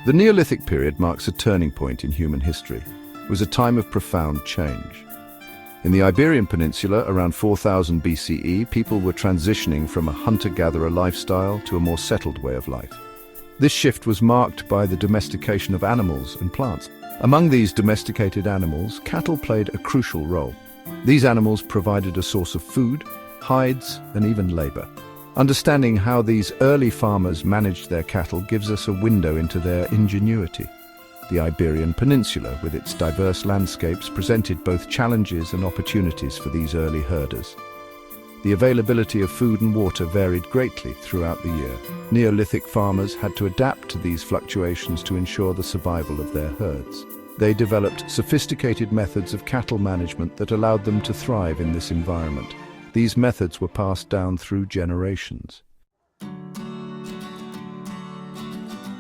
The Neolithic period marks a turning point in human history. It was a time of profound change. In the Iberian Peninsula, around 4000 BCE, people were transitioning from a hunter-gatherer lifestyle to a more settled way of life. This shift was marked by the domestication of animals and plants. Among these domesticated animals, cattle played a crucial role. These animals provided a source of food, hides, and even labor. Understanding how these early farmers managed their cattle gives us a window into their ingenuity. The Iberian Peninsula, with its diverse landscapes, presented both challenges and opportunities for these early herders. The availability of food and water varied greatly throughout the year. Neolithic farmers had to adapt to these fluctuations to ensure the survival of their herds. They developed sophisticated methods of cattle management that allowed them to thrive in this environment. These methods were passed down through generations.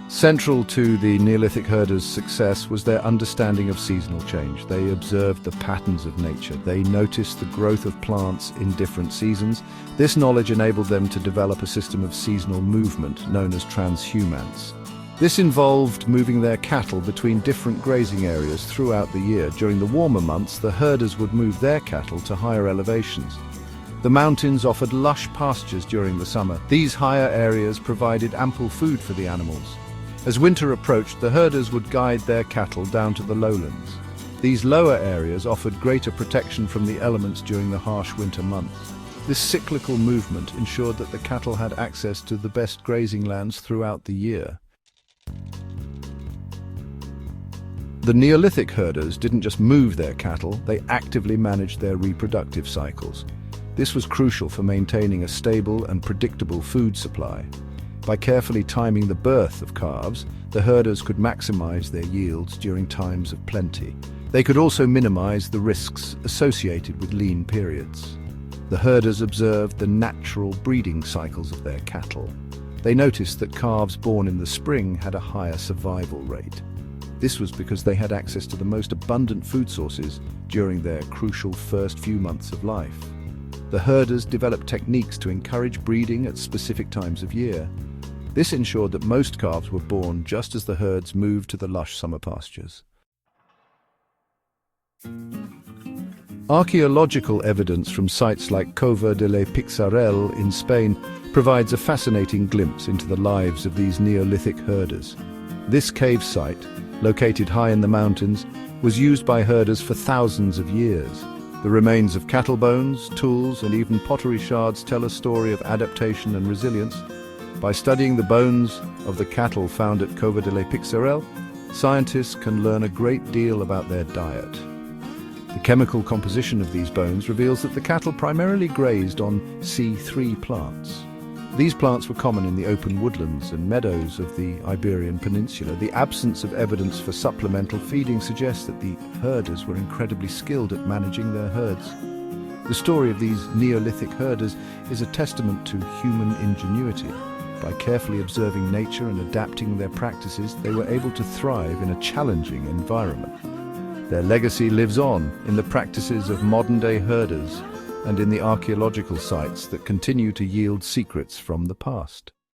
Central to the Neolithic herders' success was their understanding of seasonal change. They observed the patterns of nature. They noticed the growth of plants in different seasons. This knowledge enabled them to develop a system of seasonal movement known as transhumance. This involved moving their cattle between different grazing areas throughout the year. During the warmer months, the herders would move their cattle to higher elevations. The mountains offered lush pastures during the summer. These higher areas provided ample food for the animals. As winter approached, the herders would guide their cattle down to the lowlands. These lower areas offered greater protection from the elements during the harsh winter months. This cyclical movement ensured that the cattle had access to the best grazing lands throughout the year. The Neolithic herders didn't just move their cattle, they actively managed their reproductive cycles. This was crucial for maintaining a stable and predictable food supply. By carefully timing the birth of calves, the herders could maximize their yields during times of plenty. They could also minimize the risks associated with lean periods. The herders observed the natural breeding cycles of their cattle. They noticed that calves born in the spring had a higher survival rate. This was because they had access to the most abundant food sources during their crucial first few months of life. The herders developed techniques to encourage breeding at specific times of year. This ensured that most calves were born just as the herds moved to the lush summer pastures. Archaeological evidence from sites like Cova de la Pixarel in Spain provides a fascinating glimpse into the lives of these Neolithic herders. This cave site, located high in the mountains, was used by herders for thousands of years. The remains of cattle bones, tools, and even pottery shards tell a story of adaptation and resilience. By studying the bones of the cattle found at Cova de la Pixarel, scientists can learn a great deal about their diet. The chemical composition of these bones reveals that the cattle primarily grazed on C3 plants. These plants were common in the open woodlands and meadows of the Iberian Peninsula. The absence of evidence for supplemental feeding suggests that the herders were incredibly skilled at managing their herds. The story of these Neolithic herders is a testament to human ingenuity. By carefully observing nature and adapting their practices, they were able to thrive in a challenging environment. Their legacy lives on in the practices of modern-day herders and in the archaeological sites that continue to yield secrets from the past.